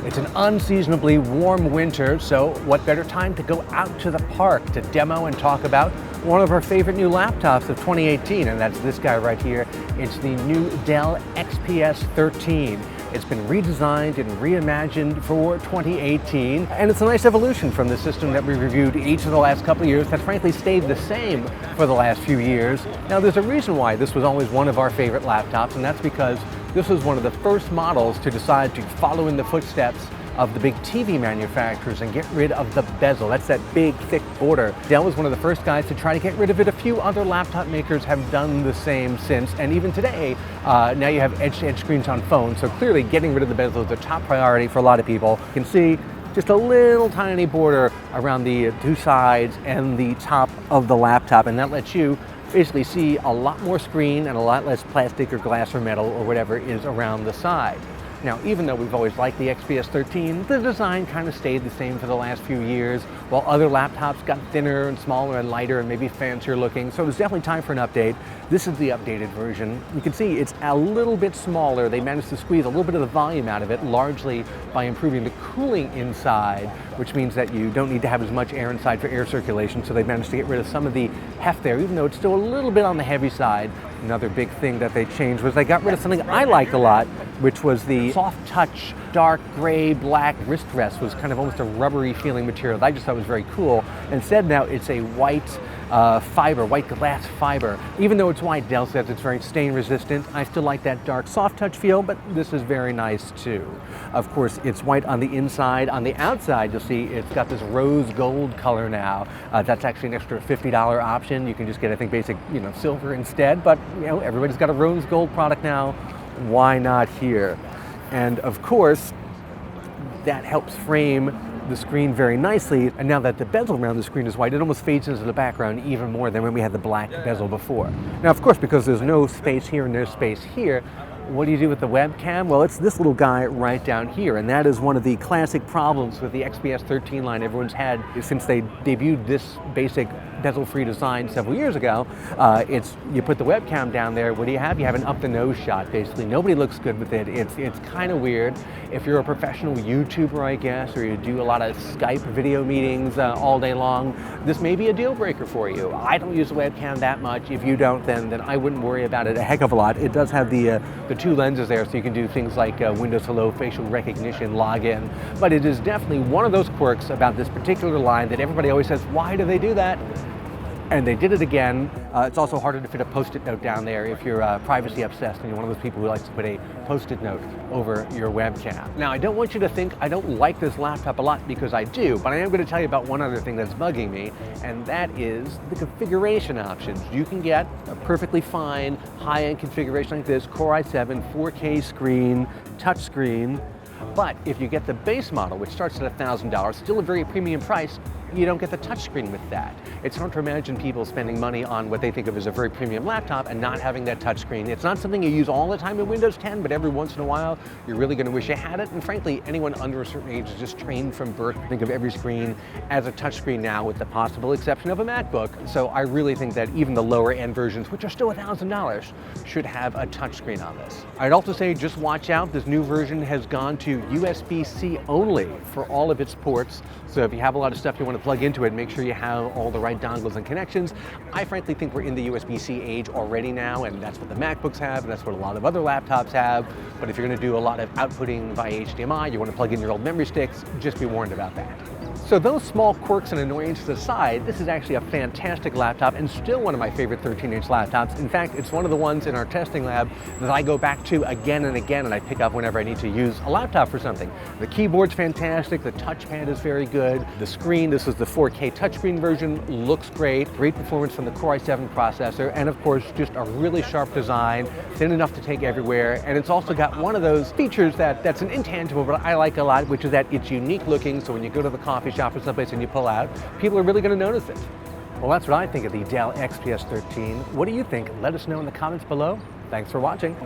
It's an unseasonably warm winter, so what better time to go out to the park to demo and talk about one of our favorite new laptops of 2018, and that's this guy right here. It's the new Dell XPS 13. It's been redesigned and reimagined for 2018, and it's a nice evolution from the system that we reviewed each of the last couple of years that frankly stayed the same for the last few years. Now, there's a reason why this was always one of our favorite laptops, and that's because this was one of the first models to decide to follow in the footsteps of the big TV manufacturers and get rid of the bezel. That's that big, thick border. Dell was one of the first guys to try to get rid of it. A few other laptop makers have done the same since, and even today, now you have edge-to-edge screens on phones, so clearly getting rid of the bezel is a top priority for a lot of people. You can see just a little tiny border around the two sides and the top of the laptop, and that lets you basically see a lot more screen and a lot less plastic or glass or metal or whatever is around the side. Now, even though we've always liked the XPS 13, the design kind of stayed the same for the last few years, while other laptops got thinner and smaller and lighter and maybe fancier looking, so it was definitely time for an update. This is the updated version. You can see it's a little bit smaller. They managed to squeeze a little bit of the volume out of it, largely by improving the cooling inside, which means that you don't need to have as much air inside for air circulation, so they managed to get rid of some of the heft there, even though it's still a little bit on the heavy side. Another big thing that they changed was they got rid of something I liked a lot, which was the soft touch, dark gray, black wrist rest. Was kind of almost a rubbery feeling material that I just thought was very cool. Instead, now it's a white fiber, white glass fiber. Even though it's white, Dell says it's very stain resistant. I still like that dark soft touch feel, but this is very nice too. Of course, it's white on the inside. On the outside, you'll see it's got this rose gold color now. That's actually an extra $50 option. You can just get, I think, basic, silver instead, but everybody's got a rose gold product now. Why not here? And of course, that helps frame the screen very nicely, and now that the bezel around the screen is white, it almost fades into the background even more than when we had the black bezel before. Now, of course, because there's no space here and no space here, what do you do with the webcam? Well, it's this little guy right down here, and that is one of the classic problems with the XPS 13 line everyone's had since they debuted this basic bezel-free design several years ago. It's you put the webcam down there, what do you have? You have an up-the-nose shot, basically. Nobody looks good with it. It's kind of weird. If you're a professional YouTuber, I guess, or you do a lot of Skype video meetings all day long, this may be a deal breaker for you. I don't use the webcam that much. If you don't, then I wouldn't worry about it a heck of a lot. It does have the two lenses there, so you can do things like Windows Hello, facial recognition, login. But it is definitely one of those quirks about this particular line that everybody always says, why do they do that? And they did it again. It's also harder to fit a Post-it note down there if you're privacy obsessed and you're one of those people who likes to put a Post-it note over your webcam. Now, I don't want you to think I don't like this laptop a lot, because I do, but I am going to tell you about one other thing that's bugging me, and that is the configuration options. You can get a perfectly fine high-end configuration like this, Core i7, 4K screen, touchscreen, but if you get the base model, which starts at $1,000, still a very premium price, you don't get the touchscreen with that. It's hard to imagine people spending money on what they think of as a very premium laptop and not having that touchscreen. It's not something you use all the time in Windows 10, but every once in a while, you're really going to wish you had it. And frankly, anyone under a certain age is just trained from birth to think of every screen as a touchscreen now, with the possible exception of a MacBook. So I really think that even the lower end versions, which are still $1,000, should have a touchscreen on this. I'd also say just watch out. This new version has gone to USB-C only for all of its ports. So if you have a lot of stuff you want to plug into it, make sure you have all the right dongles and connections. I frankly think we're in the USB-C age already now, and that's what the MacBooks have, and that's what a lot of other laptops have. But if you're going to do a lot of outputting via HDMI, you want to plug in your old memory sticks, just be warned about that. So those small quirks and annoyances aside, this is actually a fantastic laptop and still one of my favorite 13-inch laptops. In fact, it's one of the ones in our testing lab that I go back to again and again, and I pick up whenever I need to use a laptop for something. The keyboard's fantastic, the touchpad is very good, the screen, this is the 4K touchscreen version, looks great, great performance from the Core i7 processor, and of course just a really sharp design, thin enough to take everywhere, and it's also got one of those features that's an intangible but I like a lot, which is that it's unique looking, so when you go to the coffee shop or someplace and you pull out, people are really going to notice it. Well, that's what I think of the Dell XPS 13. What do you think? Let us know in the comments below. Thanks for watching.